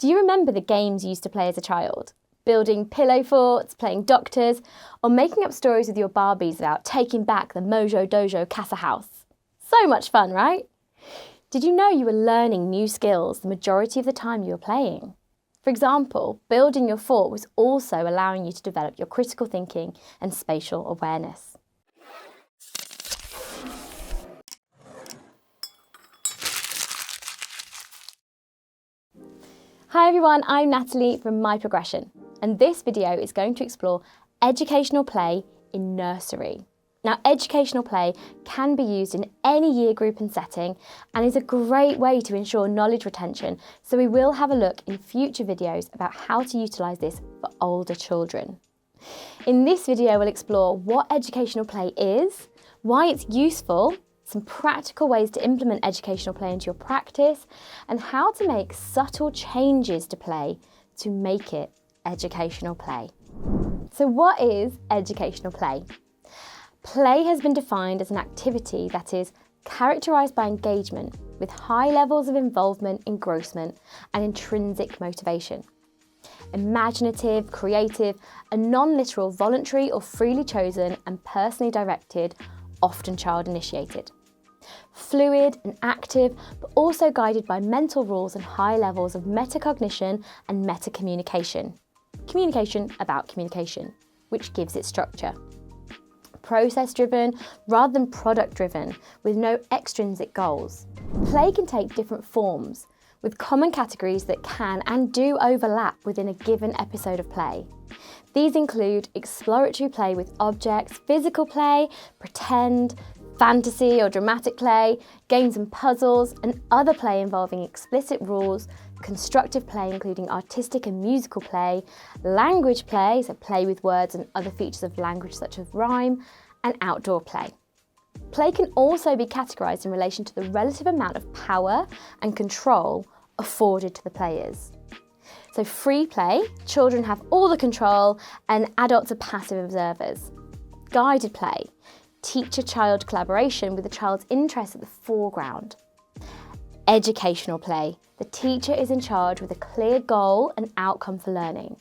Do you remember the games you used to play as a child? Building pillow forts, playing doctors, or making up stories with your Barbies about taking back the Mojo Dojo Casa House? So much fun, right? Did you know you were learning new skills the majority of the time you were playing? For example, building your fort was also allowing you to develop your critical thinking and spatial awareness. Hi everyone, I'm Natalie from My Progression, and this video is going to explore educational play in nursery. Now, educational play can be used in any year group and setting and is a great way to ensure knowledge retention, so we will have a look in future videos about how to utilise this for older children. In this video, we'll explore what educational play is, why it's useful, some practical ways to implement educational play into your practice, and how to make subtle changes to play to make it educational play. So what is educational play? Play has been defined as an activity that is characterised by engagement with high levels of involvement, engrossment, and intrinsic motivation. Imaginative, creative, and non-literal, voluntary or freely chosen and personally directed, often child-initiated. Fluid and active, but also guided by mental rules and high levels of metacognition and meta-communication. Communication about communication, which gives it structure. Process-driven rather than product-driven, with no extrinsic goals. Play can take different forms, with common categories that can and do overlap within a given episode of play. These include exploratory play with objects, physical play, pretend, fantasy or dramatic play, games and puzzles, and other play involving explicit rules, constructive play including artistic and musical play, language play, so play with words and other features of language such as rhyme, and outdoor play. Play can also be categorised in relation to the relative amount of power and control afforded to the players. So free play, children have all the control and adults are passive observers. Guided play, teacher-child collaboration with the child's interests at the foreground. Educational play, the teacher is in charge with a clear goal and outcome for learning.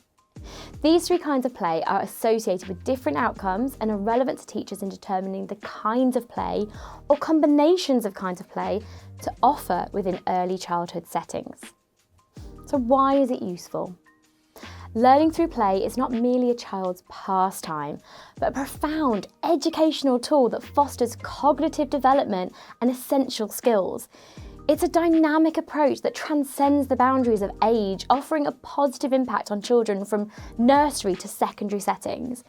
These three kinds of play are associated with different outcomes and are relevant to teachers in determining the kinds of play or combinations of kinds of play to offer within early childhood settings. So why is it useful? Learning through play is not merely a child's pastime, but a profound educational tool that fosters cognitive development and essential skills. It's a dynamic approach that transcends the boundaries of age, offering a positive impact on children from nursery to secondary settings.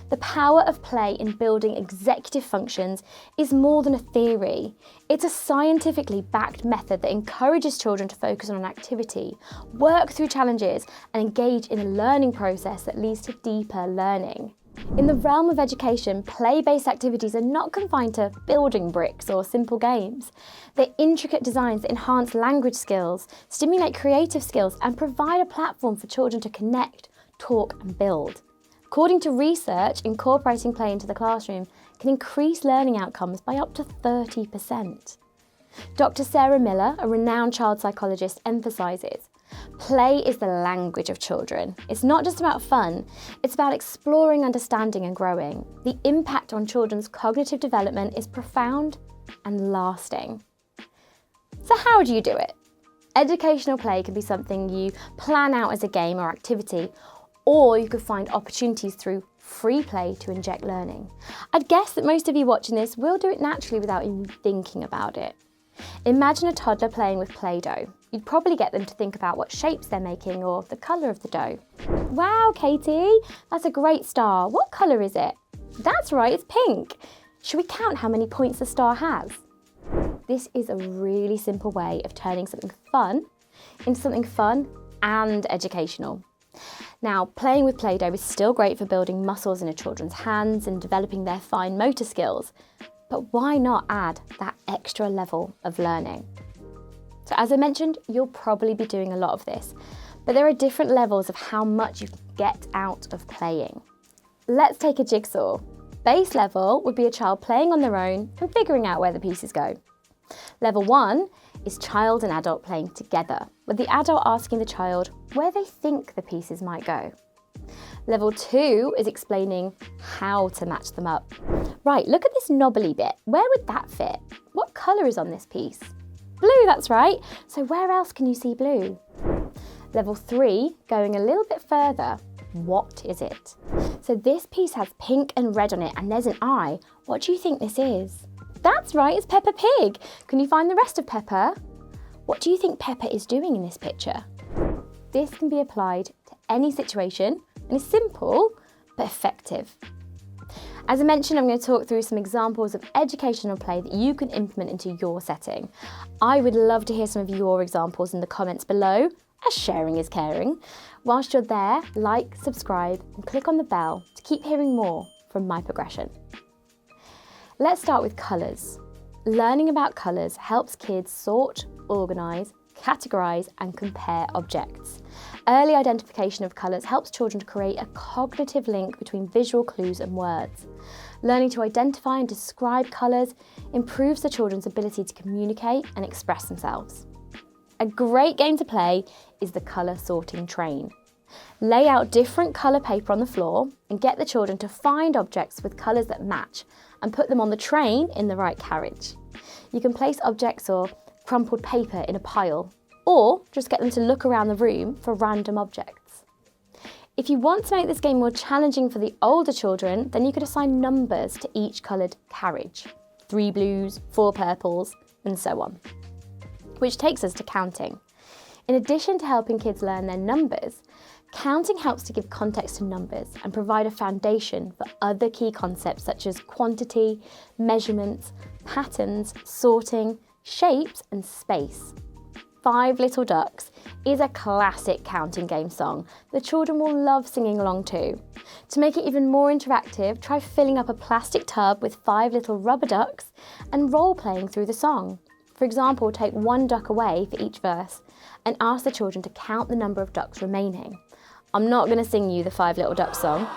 The power of play in building executive functions is more than a theory. It's a scientifically backed method that encourages children to focus on an activity, work through challenges, and engage in a learning process that leads to deeper learning. In the realm of education, play-based activities are not confined to building bricks or simple games. They're intricate designs that enhance language skills, stimulate creative skills, and provide a platform for children to connect, talk, and build. According to research, incorporating play into the classroom can increase learning outcomes by up to 30%. Dr. Sarah Miller, a renowned child psychologist, emphasises, play is the language of children. It's not just about fun, it's about exploring, understanding and growing. The impact on children's cognitive development is profound and lasting. So how do you do it? Educational play can be something you plan out as a game or activity, or you could find opportunities through free play to inject learning. I'd guess that most of you watching this will do it naturally without even thinking about it. Imagine a toddler playing with Play-Doh. You'd probably get them to think about what shapes they're making or the colour of the dough. Wow, Katie, that's a great star. What colour is it? That's right, it's pink. Should we count how many points the star has? This is a really simple way of turning something fun into something fun and educational. Now, playing with Play-Doh is still great for building muscles in a children's hands and developing their fine motor skills, but why not add that extra level of learning? So as I mentioned, you'll probably be doing a lot of this, but there are different levels of how much you can get out of playing. Let's take a jigsaw. Base level would be a child playing on their own and figuring out where the pieces go. Level 1 is child and adult playing together, with the adult asking the child where they think the pieces might go. Level 2 is explaining how to match them up. Right, look at this knobbly bit. Where would that fit? What colour is on this piece? Blue, that's right. So where else can you see blue? Level 3, going a little bit further. What is it? So this piece has pink and red on it and there's an eye. What do you think this is? That's right, it's Peppa Pig. Can you find the rest of Peppa? What do you think Peppa is doing in this picture? This can be applied to any situation and is simple but effective. As I mentioned, I'm going to talk through some examples of educational play that you can implement into your setting. I would love to hear some of your examples in the comments below, as sharing is caring. Whilst you're there, like, subscribe and click on the bell to keep hearing more from My Progression. Let's start with colours. Learning about colours helps kids sort, organise, categorise and compare objects. Early identification of colours helps children to create a cognitive link between visual clues and words. Learning to identify and describe colours improves the children's ability to communicate and express themselves. A great game to play is the colour sorting train. Lay out different colour paper on the floor and get the children to find objects with colours that match and put them on the train in the right carriage. You can place objects or crumpled paper in a pile, or just get them to look around the room for random objects. If you want to make this game more challenging for the older children, then you could assign numbers to each coloured carriage. 3 blues, 4 purples, and so on. Which takes us to counting. In addition to helping kids learn their numbers, counting helps to give context to numbers and provide a foundation for other key concepts such as quantity, measurements, patterns, sorting, shapes and space. 5 Little Ducks is a classic counting game song the children will love singing along to. To make it even more interactive, try filling up a plastic tub with 5 little rubber ducks and role-playing through the song. For example, take 1 duck away for each verse and ask the children to count the number of ducks remaining. I'm not going to sing you the 5 Little Ducks song.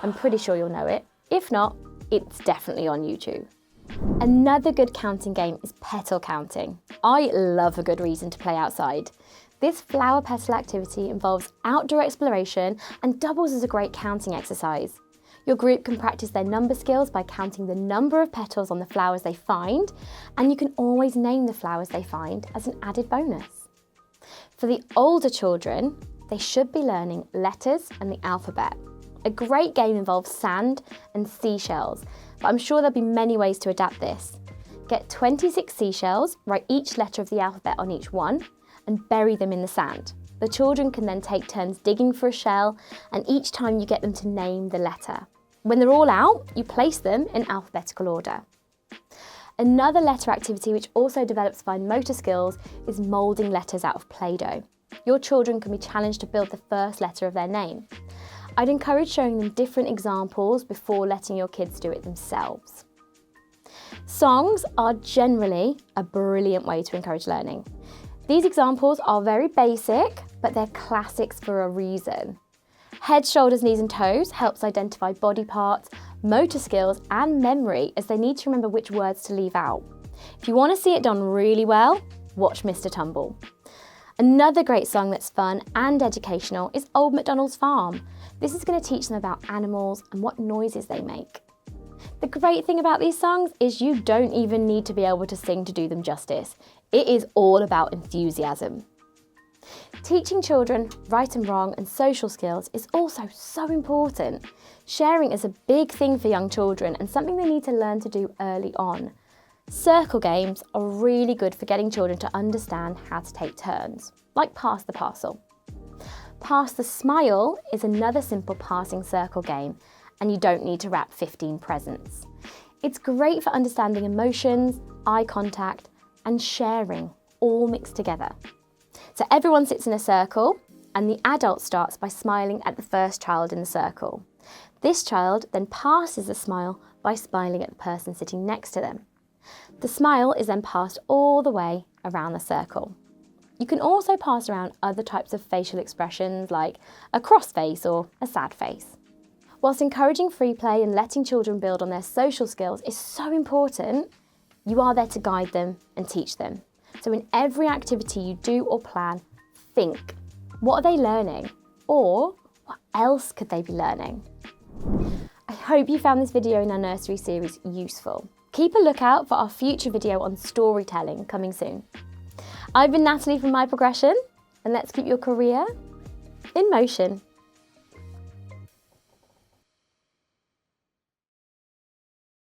I'm pretty sure you'll know it. If not, it's definitely on YouTube. Another good counting game is petal counting. I love a good reason to play outside. This flower petal activity involves outdoor exploration and doubles as a great counting exercise. Your group can practice their number skills by counting the number of petals on the flowers they find, and you can always name the flowers they find as an added bonus. For the older children, they should be learning letters and the alphabet. A great game involves sand and seashells, but I'm sure there'll be many ways to adapt this. Get 26 seashells, write each letter of the alphabet on each one, and bury them in the sand. The children can then take turns digging for a shell, and each time you get them to name the letter. When they're all out, you place them in alphabetical order. Another letter activity which also develops fine motor skills is moulding letters out of Play-Doh. Your children can be challenged to build the first letter of their name. I'd encourage showing them different examples before letting your kids do it themselves. Songs are generally a brilliant way to encourage learning. These examples are very basic, but they're classics for a reason. Head, shoulders, knees and toes helps identify body parts, motor skills and memory as they need to remember which words to leave out. If you want to see it done really well, watch Mr. Tumble. Another great song that's fun and educational is Old MacDonald's Farm. This is going to teach them about animals and what noises they make. The great thing about these songs is you don't even need to be able to sing to do them justice. It is all about enthusiasm. Teaching children right and wrong and social skills is also so important. Sharing is a big thing for young children and something they need to learn to do early on. Circle games are really good for getting children to understand how to take turns, like pass the parcel. Pass the smile is another simple passing circle game, and you don't need to wrap 15 presents. It's great for understanding emotions, eye contact, and sharing, all mixed together. So everyone sits in a circle, and the adult starts by smiling at the first child in the circle. This child then passes the smile by smiling at the person sitting next to them. The smile is then passed all the way around the circle. You can also pass around other types of facial expressions like a cross face or a sad face. Whilst encouraging free play and letting children build on their social skills is so important, you are there to guide them and teach them. So in every activity you do or plan, think, what are they learning? Or what else could they be learning? I hope you found this video in our nursery series useful. Keep a lookout for our future video on storytelling coming soon. I've been Natalie from My Progression, and let's keep your career in motion.